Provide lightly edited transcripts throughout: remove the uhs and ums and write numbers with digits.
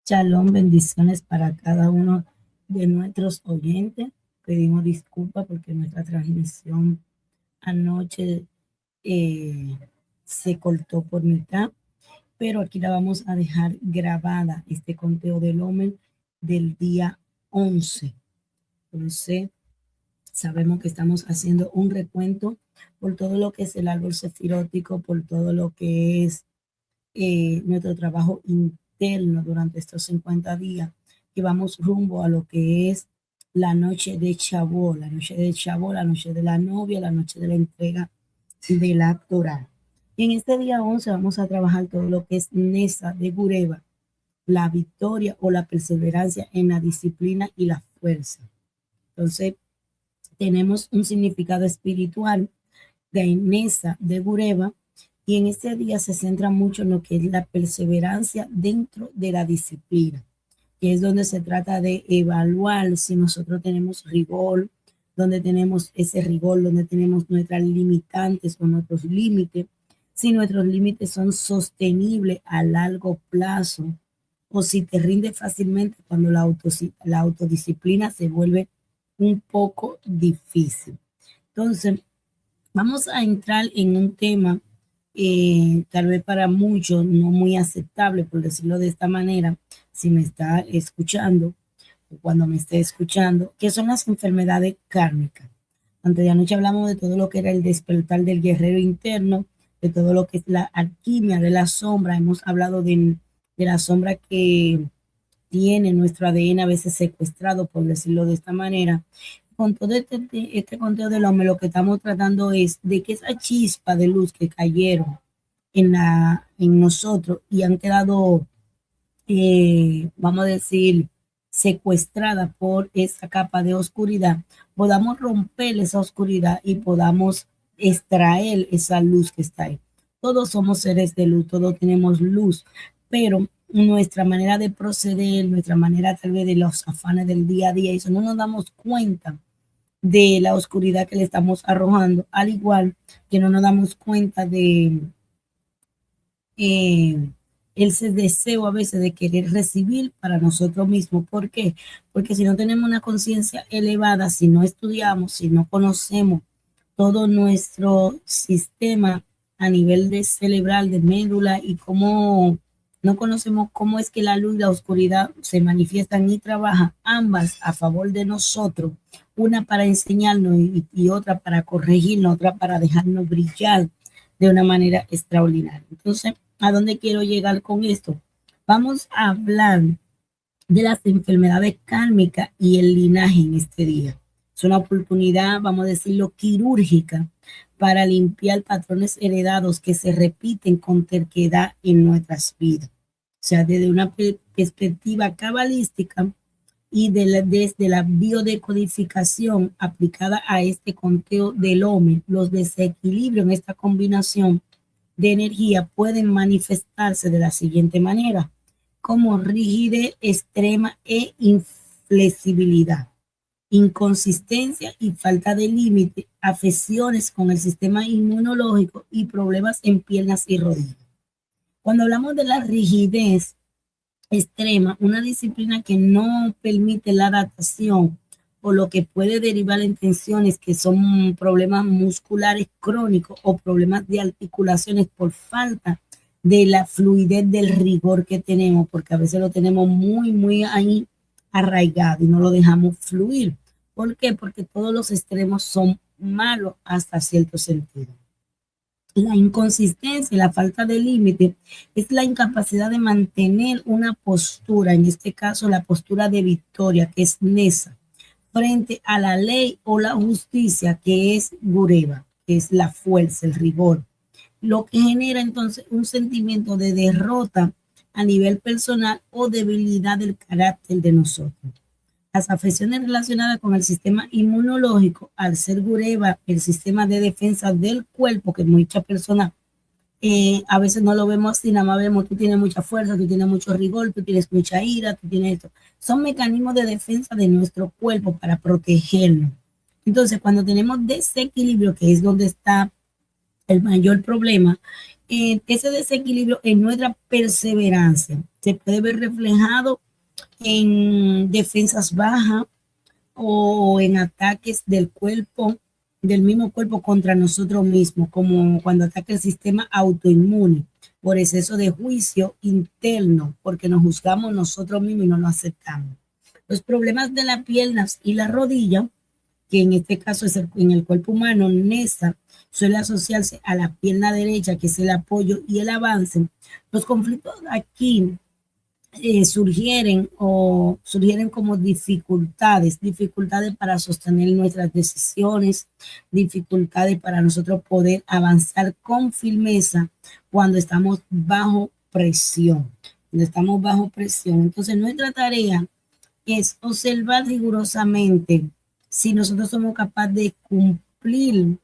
Shalom, bendiciones para cada uno de nuestros oyentes. Pedimos disculpas porque nuestra transmisión anoche eh, se cortó por mitad, pero aquí la vamos a dejar grabada, este conteo del Omen del día 11. Entonces, sabemos que estamos haciendo un recuento por todo lo que es el árbol sefirótico, por todo lo que es nuestro trabajo interno durante estos 50 días, que vamos rumbo a lo que es la noche de Shavuot, la noche de Shavuot, la noche de la novia, la noche de la entrega de la Torah. Y en este día 11 vamos a trabajar todo lo que es Nesa de Gureva, la victoria o la perseverancia en la disciplina y la fuerza. Entonces, tenemos un significado espiritual de Nesa de Gureva, y en este día se centra mucho en lo que es la perseverancia dentro de la disciplina, que es donde se trata de evaluar si nosotros tenemos rigor, donde tenemos ese rigor, donde tenemos nuestras limitantes o nuestros límites, si nuestros límites son sostenibles a largo plazo o si te rinde fácilmente cuando la autodisciplina se vuelve un poco difícil. Entonces, vamos a entrar en un tema tal vez para muchos no muy aceptable, por decirlo de esta manera, si me está escuchando o cuando me esté escuchando, que son las enfermedades kármicas. Antes de anoche hablamos de todo lo que era el despertar del guerrero interno, de todo lo que es la alquimia de la sombra. Hemos hablado de la sombra que tiene nuestro ADN a veces secuestrado, por decirlo de esta manera. Con todo este conteo del hombre, lo que estamos tratando es de que esa chispa de luz que cayeron en nosotros y han quedado, vamos a decir, secuestrada por esa capa de oscuridad, podamos romper esa oscuridad y podamos extraer esa luz que está ahí. Todos somos seres de luz, todos tenemos luz, pero nuestra manera de proceder, nuestra manera tal vez de los afanes del día a día, eso no nos damos cuenta de la oscuridad que le estamos arrojando, al igual que no nos damos cuenta de eh, ese deseo a veces de querer recibir para nosotros mismos. ¿Por qué? Porque si no tenemos una conciencia elevada, si no estudiamos, si no conocemos todo nuestro sistema a nivel de cerebral, de médula, y cómo no conocemos cómo es que la luz y la oscuridad se manifiestan y trabajan ambas a favor de nosotros, una para enseñarnos y otra para corregirnos, otra para dejarnos brillar de una manera extraordinaria. Entonces, ¿a dónde quiero llegar con esto? Vamos a hablar de las enfermedades kármicas y el linaje en este día. Es una oportunidad, vamos a decirlo, quirúrgica para limpiar patrones heredados que se repiten con terquedad en nuestras vidas. O sea, desde una perspectiva cabalística y desde la biodecodificación aplicada a este conteo del hombre, los desequilibrios en esta combinación de energía pueden manifestarse de la siguiente manera: como rigidez extrema e inflexibilidad, inconsistencia y falta de límite, afecciones con el sistema inmunológico y problemas en piernas y rodillas. Cuando hablamos de la rigidez extrema, una disciplina que no permite la adaptación o lo que puede derivar en tensiones que son problemas musculares crónicos o problemas de articulaciones por falta de la fluidez del rigor que tenemos, porque a veces lo tenemos muy ahí arraigado y no lo dejamos fluir. ¿Por qué? Porque todos los extremos son malos hasta cierto sentido. La inconsistencia y la falta de límite es la incapacidad de mantener una postura, en este caso la postura de victoria, que es Nesa, frente a la ley o la justicia, que es Gureva, que es la fuerza, el rigor, lo que genera entonces un sentimiento de derrota a nivel personal o debilidad del carácter de nosotros. Las afecciones relacionadas con el sistema inmunológico, al ser Gureva, el sistema de defensa del cuerpo, que muchas personas a veces no lo vemos así, nada más vemos, tú tienes mucha fuerza, tú tienes mucho rigor, tú tienes mucha ira, tú tienes esto. Son mecanismos de defensa de nuestro cuerpo para protegernos. Entonces, cuando tenemos desequilibrio, que es donde está el mayor problema, ese desequilibrio en nuestra perseverancia se puede ver reflejado en defensas bajas o en ataques del cuerpo, del mismo cuerpo contra nosotros mismos, como cuando ataca el sistema autoinmune por exceso de juicio interno, porque nos juzgamos nosotros mismos y no lo aceptamos. Los problemas de las piernas y la rodilla, que en este caso es en el cuerpo humano, NESA, suele asociarse a la pierna derecha, que es el apoyo y el avance. Los conflictos aquí surgieren como dificultades para sostener nuestras decisiones, dificultades para nosotros poder avanzar con firmeza cuando estamos bajo presión. Cuando estamos bajo presión. Entonces, nuestra tarea es observar rigurosamente si nosotros somos capaces de cumplir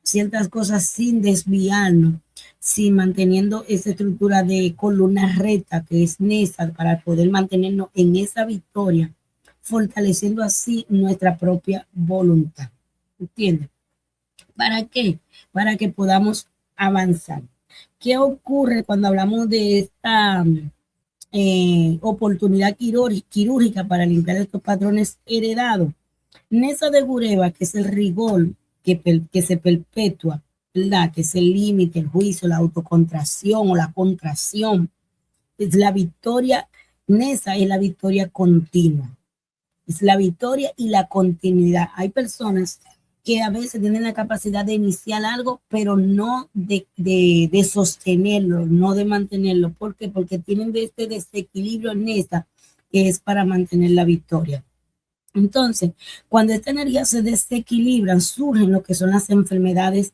ciertas cosas sin desviarnos, sin manteniendo esa estructura de columna recta que es necesaria para poder mantenernos en esa victoria, fortaleciendo así nuestra propia voluntad. ¿Entiendes? ¿Para qué? Para que podamos avanzar. ¿Qué ocurre cuando hablamos de esta oportunidad quirúrgica para limpiar estos patrones heredados? Nesa de Gureva, que es el rigor que se perpetúa, ¿verdad? Que es el límite, el juicio, la autocontracción o la contracción. Es la victoria, Nesa es la victoria continua. Es la victoria y la continuidad. Hay personas que a veces tienen la capacidad de iniciar algo, pero no de sostenerlo, no de mantenerlo. ¿Por qué? Porque tienen este desequilibrio en esta, que es para mantener la victoria. Entonces, cuando esta energía se desequilibra, surgen lo que son las enfermedades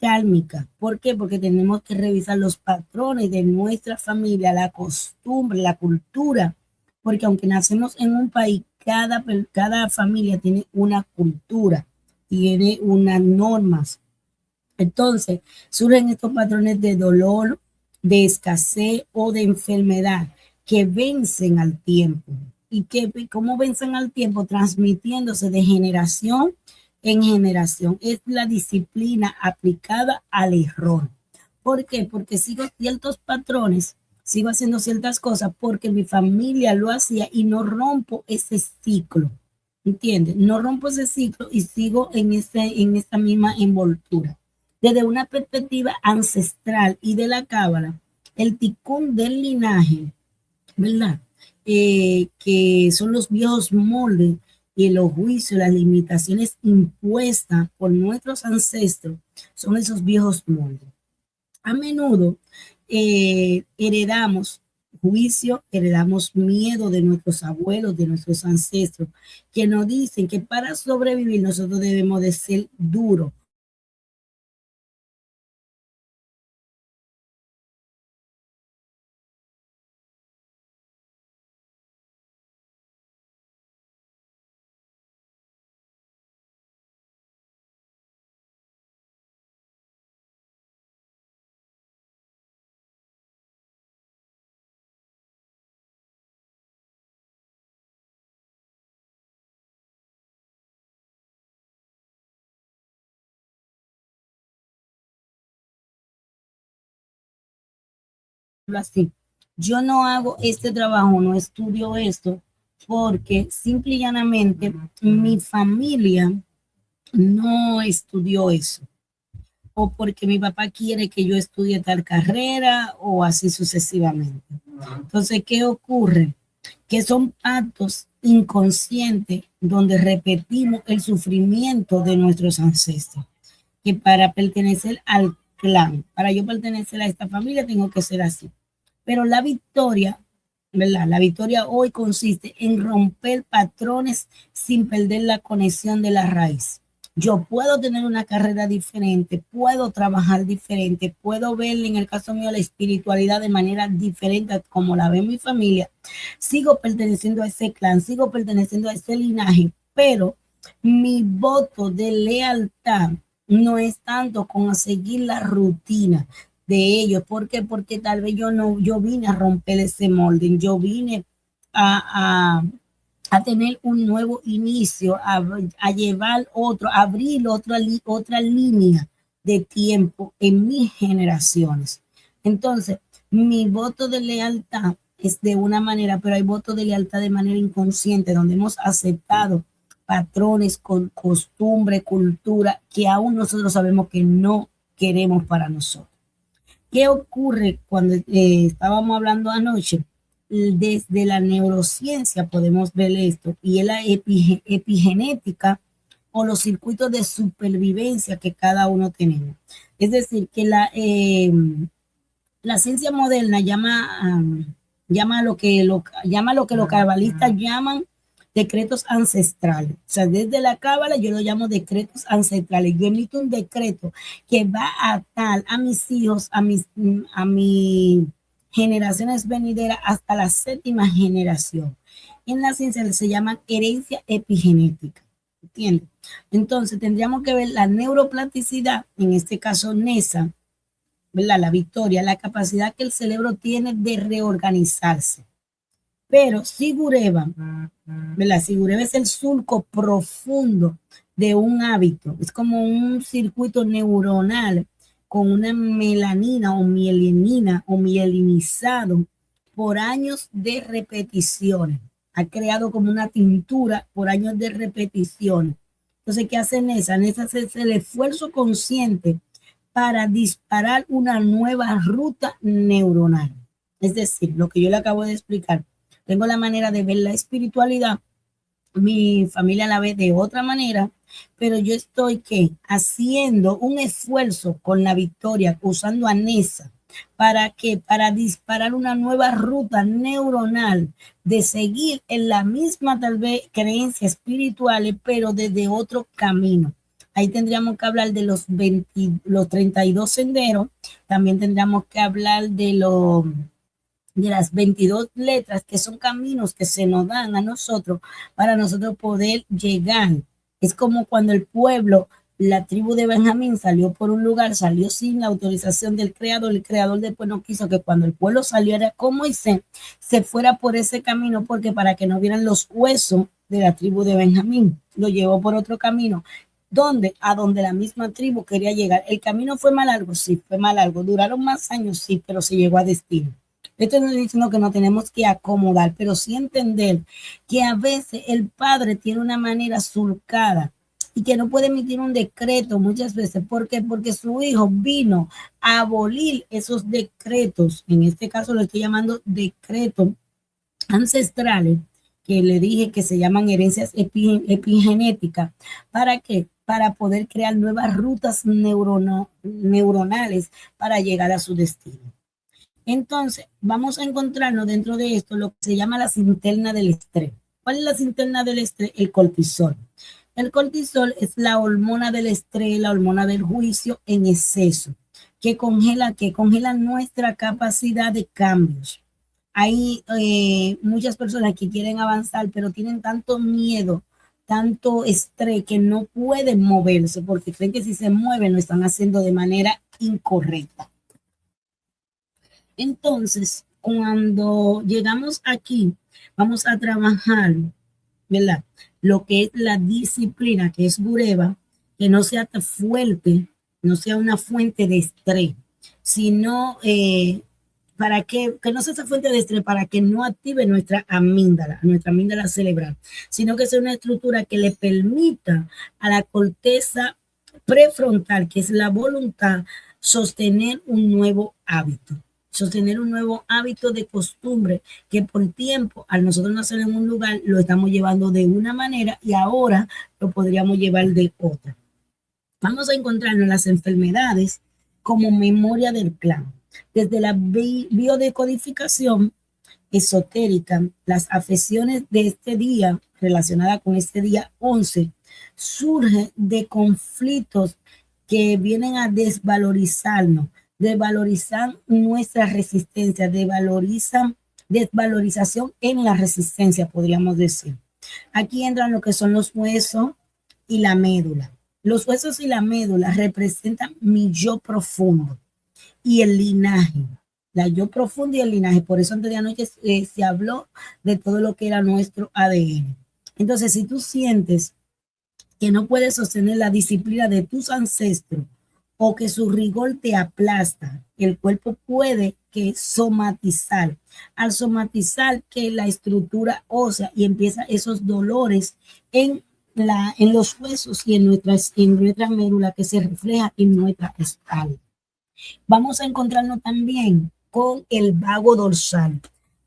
kármicas. ¿Por qué? Porque tenemos que revisar los patrones de nuestra familia, la costumbre, la cultura, porque aunque nacemos en un país, cada familia tiene una cultura, tiene unas normas. Entonces, surgen estos patrones de dolor, de escasez o de enfermedad que vencen al tiempo. ¿Y cómo vencen al tiempo? Transmitiéndose de generación en generación. Es la disciplina aplicada al error. ¿Por qué? Porque sigo ciertos patrones, sigo haciendo ciertas cosas porque mi familia lo hacía y no rompo ese ciclo. ¿Entiendes? No rompo ese ciclo y sigo en esta misma envoltura. Desde una perspectiva ancestral y de la cábala, el ticún del linaje, ¿verdad? Que son los viejos moldes y los juicios, las limitaciones impuestas por nuestros ancestros, son esos viejos moldes. A menudo heredamos juicio, heredamos miedo de nuestros abuelos, de nuestros ancestros, que nos dicen que para sobrevivir nosotros debemos de ser duros. Así. Yo no hago este trabajo, no estudio esto, porque simple y llanamente mi familia no estudió eso, o porque mi papá quiere que yo estudie tal carrera o así sucesivamente. Entonces, ¿qué ocurre? Que son actos inconscientes donde repetimos el sufrimiento de nuestros ancestros, que para pertenecer al clan, para yo pertenecer a esta familia, tengo que ser así. Pero la victoria, ¿verdad? La victoria hoy consiste en romper patrones sin perder la conexión de la raíz. Yo puedo tener una carrera diferente, puedo trabajar diferente, puedo ver en el caso mío la espiritualidad de manera diferente como la ve mi familia. Sigo perteneciendo a ese clan, sigo perteneciendo a ese linaje, pero mi voto de lealtad no es tanto con seguir la rutina de ellos. ¿Por qué? Porque tal vez yo vine a romper ese molde, yo vine a, a, a tener un nuevo inicio, a llevar otro, a abrir otra línea de tiempo en mis generaciones. Entonces, mi voto de lealtad es de una manera, pero hay voto de lealtad de manera inconsciente, donde hemos aceptado patrones, con costumbre, cultura, que aún nosotros sabemos que no queremos para nosotros. ¿Qué ocurre cuando estábamos hablando anoche? Desde la neurociencia podemos ver esto, y es la epigenética o los circuitos de supervivencia que cada uno tenemos. Es decir, que la ciencia moderna llama lo que los cabalistas llaman decretos ancestrales. O sea, desde la cábala yo lo llamo decretos ancestrales. Yo emito un decreto que va a atar a mis hijos, a mis generaciones venideras hasta la séptima generación. En la ciencia se llaman herencia epigenética. ¿Entiendes? Entonces tendríamos que ver la neuroplasticidad, en este caso NESA, ¿verdad? La victoria, la capacidad que el cerebro tiene de reorganizarse. Pero Sigureva, ¿verdad? Sigureva es el surco profundo de un hábito. Es como un circuito neuronal con una melanina o mielinina o mielinizado por años de repeticiones. Ha creado como una tintura por años de repeticiones. Entonces, ¿qué hace Nesa? Nesa es el esfuerzo consciente para disparar una nueva ruta neuronal. Es decir, lo que yo le acabo de explicar, tengo la manera de ver la espiritualidad, mi familia la ve de otra manera, pero yo estoy ¿qué? Haciendo un esfuerzo con la victoria, usando a NESA, ¿para qué? Para disparar una nueva ruta neuronal de seguir en la misma tal vez creencia espiritual, pero desde otro camino. Ahí tendríamos que hablar de los 32 senderos, también tendríamos que hablar de las 22 letras, que son caminos que se nos dan a nosotros para nosotros poder llegar. Es como cuando el pueblo, la tribu de Benjamín salió por un lugar, salió sin la autorización del creador. El creador después no quiso que cuando el pueblo saliera con Moisés, se fuera por ese camino, porque para que no vieran los huesos de la tribu de Benjamín, lo llevó por otro camino. ¿Dónde? A donde la misma tribu quería llegar. El camino fue más largo, sí, fue más largo. Duraron más años, sí, pero se llegó a destino. Esto no estoy diciendo que no tenemos que acomodar, pero sí entender que a veces el padre tiene una manera surcada y que no puede emitir un decreto muchas veces. ¿Por qué? Porque su hijo vino a abolir esos decretos. En este caso lo estoy llamando decretos ancestrales, que le dije que se llaman herencias epigenéticas. ¿Para qué? Para poder crear nuevas rutas neuronales para llegar a su destino. Entonces, vamos a encontrarnos dentro de esto lo que se llama la cinterna del estrés. ¿Cuál es la cinterna del estrés? El cortisol. El cortisol es la hormona del estrés, la hormona del juicio en exceso, que congela nuestra capacidad de cambios. Hay muchas personas que quieren avanzar, pero tienen tanto miedo, tanto estrés, que no pueden moverse porque creen que si se mueven lo están haciendo de manera incorrecta. Entonces, cuando llegamos aquí, vamos a trabajar, ¿verdad? Lo que es la disciplina, que es Bureva, que no sea tan fuerte, no sea una fuente de estrés, sino para que no sea esa fuente de estrés, para que no active nuestra amígdala cerebral, sino que sea una estructura que le permita a la corteza prefrontal, que es la voluntad, sostener un nuevo hábito. Sostener un nuevo hábito de costumbre que por tiempo, al nosotros nacer en un lugar, lo estamos llevando de una manera y ahora lo podríamos llevar de otra. Vamos a encontrarnos las enfermedades como memoria del clan. Desde la biodecodificación esotérica, las afecciones de este día, relacionadas con este día 11, surgen de conflictos que vienen a desvalorizarnos, desvalorizan nuestra resistencia, desvalorización en la resistencia, podríamos decir. Aquí entran lo que son los huesos y la médula. Los huesos y la médula representan mi yo profundo y el linaje. La yo profunda y el linaje. Por eso antes de anoche se habló de todo lo que era nuestro ADN. Entonces, si tú sientes que no puedes sostener la disciplina de tus ancestros o que su rigor te aplasta. El cuerpo puede que somatizar. Al somatizar que la estructura ósea y empieza esos dolores en los huesos y en nuestra médula que se refleja en nuestra espalda. Vamos a encontrarnos también con el vago dorsal.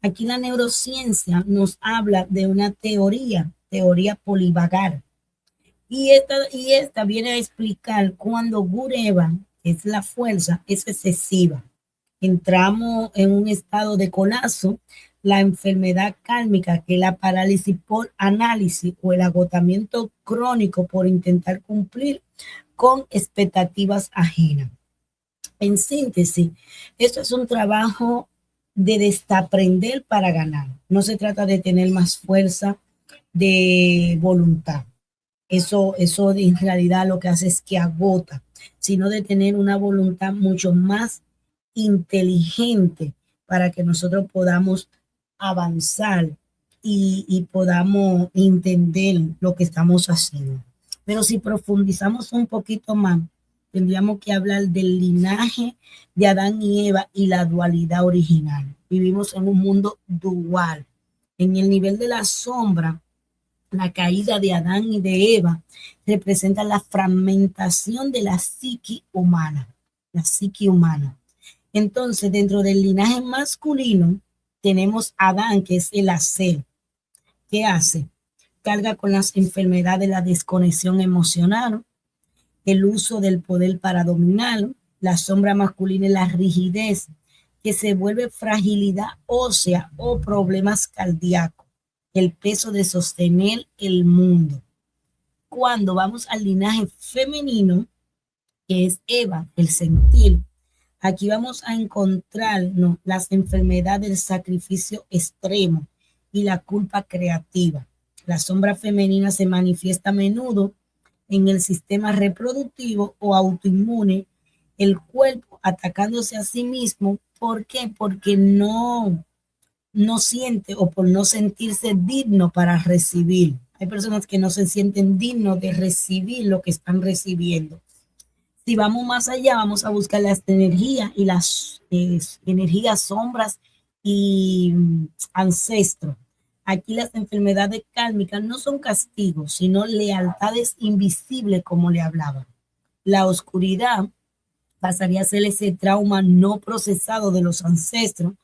Aquí la neurociencia nos habla de una teoría polivagar. Y esta viene a explicar cuando Gureva, que es la fuerza, es excesiva. Entramos en un estado de colapso, la enfermedad kálmica, que es la parálisis por análisis o el agotamiento crónico por intentar cumplir con expectativas ajenas. En síntesis, esto es un trabajo de desaprender para ganar. No se trata de tener más fuerza de voluntad. Eso en realidad lo que hace es que agota, sino de tener una voluntad mucho más inteligente para que nosotros podamos avanzar y podamos entender lo que estamos haciendo. Pero si profundizamos un poquito más, tendríamos que hablar del linaje de Adán y Eva y la dualidad original. Vivimos en un mundo dual. En el nivel de la sombra, la caída de Adán y de Eva representa la fragmentación de la psique humana, la psique humana. Entonces, dentro del linaje masculino, tenemos a Adán, que es el hacer. ¿Qué hace? Carga con las enfermedades de la desconexión emocional, el uso del poder para dominar, la sombra masculina es la rigidez, que se vuelve fragilidad ósea o problemas cardíacos, el peso de sostener el mundo. Cuando vamos al linaje femenino, que es Eva, el sentir, aquí vamos a encontrarnos las enfermedades del sacrificio extremo y la culpa creativa. La sombra femenina se manifiesta a menudo en el sistema reproductivo o autoinmune, el cuerpo atacándose a sí mismo. ¿Por qué? Porque no siente o por no sentirse digno para recibir. Hay personas que no se sienten dignos de recibir lo que están recibiendo. Si vamos más allá, vamos a buscar las energías y las energías sombras y ancestros. Aquí las enfermedades kármicas no son castigos, sino lealtades invisibles, como le hablaba. La oscuridad pasaría a ser ese trauma no procesado de los ancestros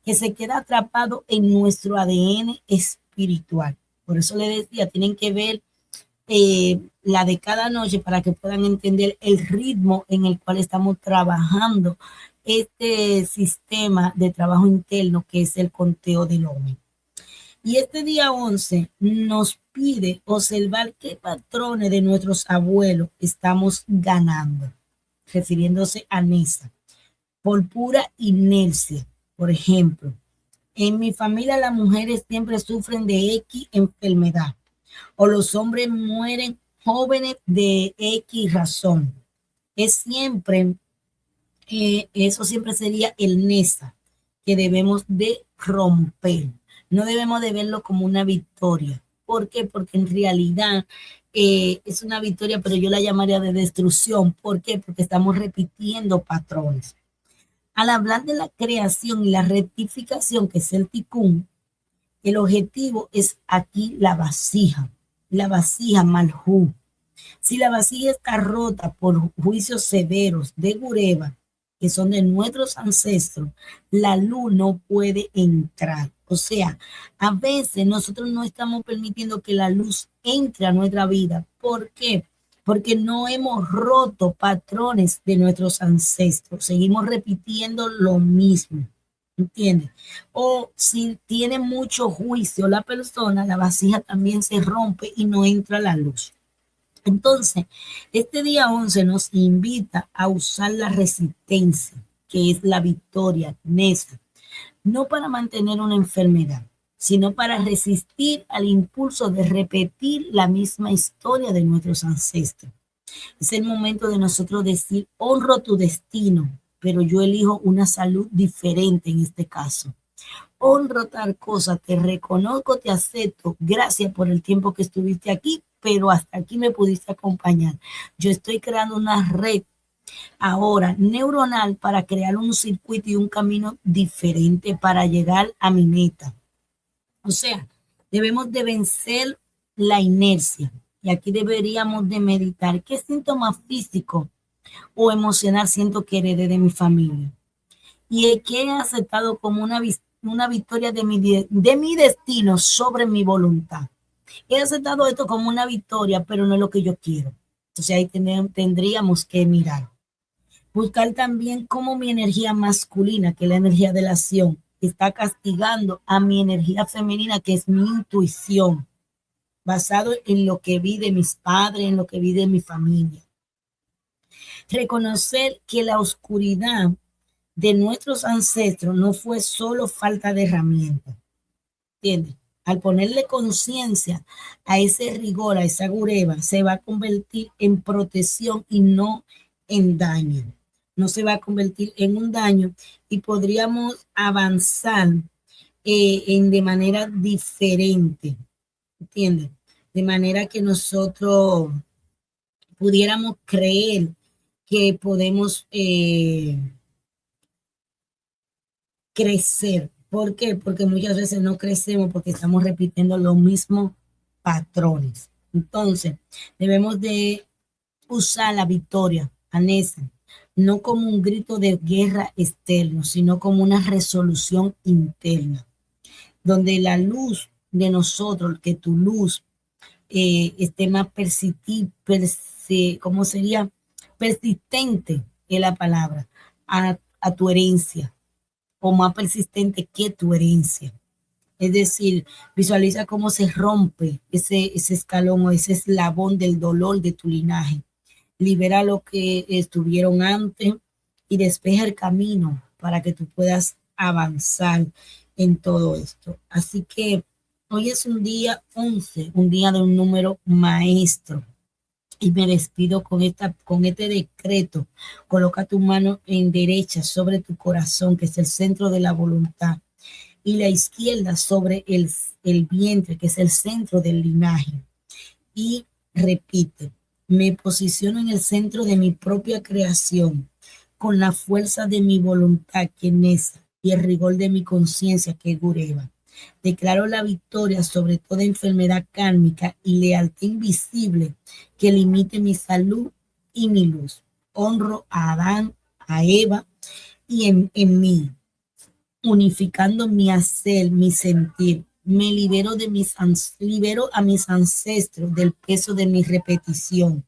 que se queda atrapado en nuestro ADN espiritual. Por eso le decía, tienen que ver la de cada noche para que puedan entender el ritmo en el cual estamos trabajando este sistema de trabajo interno que es el conteo del hombre. Y este día 11 nos pide observar qué patrones de nuestros abuelos estamos ganando, refiriéndose a Nesa, por pura inercia. Por ejemplo, en mi familia las mujeres siempre sufren de X enfermedad o los hombres mueren jóvenes de X razón. Es siempre, eso siempre sería el Nesa que debemos de romper. No debemos de verlo como una victoria. ¿Por qué? Porque en realidad es una victoria, pero yo la llamaría de destrucción. ¿Por qué? Porque estamos repitiendo patrones. Al hablar de la creación y la rectificación, que es el tikkun, el objetivo es aquí la vasija malhú. Si la vasija está rota por juicios severos de Gureva, que son de nuestros ancestros, la luz no puede entrar. O sea, a veces nosotros no estamos permitiendo que la luz entre a nuestra vida. ¿Por qué? Porque no hemos roto patrones de nuestros ancestros. Seguimos repitiendo lo mismo. ¿Entiendes? O si tiene mucho juicio la persona, la vasija también se rompe y no entra la luz. Entonces, este día 11 nos invita a usar la resistencia, que es la victoria, Nesa, no para mantener una enfermedad, sino para resistir al impulso de repetir la misma historia de nuestros ancestros. Es el momento de nosotros decir, honro tu destino, pero yo elijo una salud diferente en este caso. Honro tal cosa, te reconozco, te acepto, gracias por el tiempo que estuviste aquí, pero hasta aquí me pudiste acompañar. Yo estoy creando una red Ahora, neuronal para crear un circuito y un camino diferente para llegar a mi meta. O sea, debemos de vencer la inercia. Y aquí deberíamos de meditar qué síntoma físico o emocional siento que heredé de mi familia. Y que he aceptado como una victoria de mi destino sobre mi voluntad. He aceptado esto como una victoria, pero no es lo que yo quiero. Entonces ahí tendríamos que mirar. Buscar también cómo mi energía masculina, que es la energía de la acción, está castigando a mi energía femenina, que es mi intuición, basado en lo que vi de mis padres, en lo que vi de mi familia. Reconocer que la oscuridad de nuestros ancestros no fue solo falta de herramientas, ¿entiendes? Al ponerle conciencia a ese rigor, a esa gureva, se va a convertir en protección y no en daño. No se va a convertir en un daño y podríamos avanzar de manera diferente, ¿entiendes? De manera que nosotros pudiéramos creer que podemos crecer. ¿Por qué? Porque muchas veces no crecemos porque estamos repitiendo los mismos patrones. Entonces, debemos de usar la victoria, Anesa, no como un grito de guerra externo, sino como una resolución interna, donde la luz de nosotros, que tu luz esté más ¿cómo sería? Persistente es la palabra, a tu herencia, o más persistente que tu herencia. Es decir, visualiza cómo se rompe ese escalón o ese eslabón del dolor de tu linaje. Libera lo que estuvieron antes y despeja el camino para que tú puedas avanzar en todo esto. Así que hoy es un día 11, un día de un número maestro. Y me despido con este decreto. Coloca tu mano en derecha sobre tu corazón, que es el centro de la voluntad, y la izquierda sobre el vientre, que es el centro del linaje. Y repite, me posiciono en el centro de mi propia creación, con la fuerza de mi voluntad, que es, y el rigor de mi conciencia, que es Gureva. Declaro la victoria sobre toda enfermedad kármica y lealtad invisible que limite mi salud y mi luz. Honro a Adán, a Eva y en mí, unificando mi hacer, mi sentir. Me libero a mis ancestros del peso de mi repetición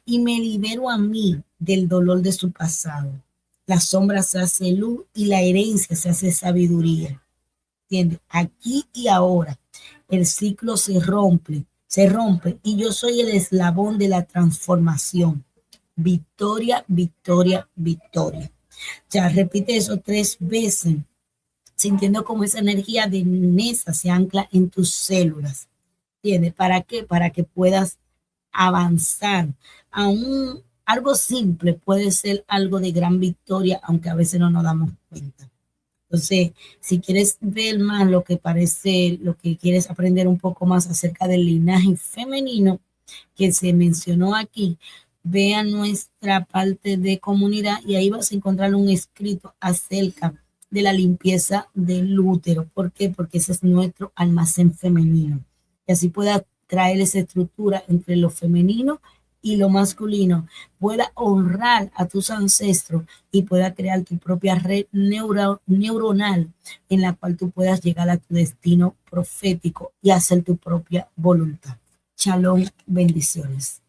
y me libero a mí del dolor de su pasado. La sombra se hace luz y la herencia se hace sabiduría. ¿Entiendes? Aquí y ahora el ciclo se rompe y yo soy el eslabón de la transformación. Victoria, victoria, victoria. Ya repite eso 3 veces, sintiendo como esa energía de Nesa se ancla en tus células. ¿Entiendes? ¿Para qué? Para que puedas avanzar. Aún algo simple puede ser algo de gran victoria, aunque a veces no nos damos cuenta. Entonces, si quieres ver más lo que parece, lo que quieres aprender un poco más acerca del linaje femenino que se mencionó aquí, ve a nuestra parte de comunidad y ahí vas a encontrar un escrito acerca de la limpieza del útero. ¿Por qué? Porque ese es nuestro almacén femenino. Y así pueda traer esa estructura entre lo femenino y lo masculino, pueda honrar a tus ancestros y pueda crear tu propia red neuronal en la cual tú puedas llegar a tu destino profético y hacer tu propia voluntad. Shalom, bendiciones.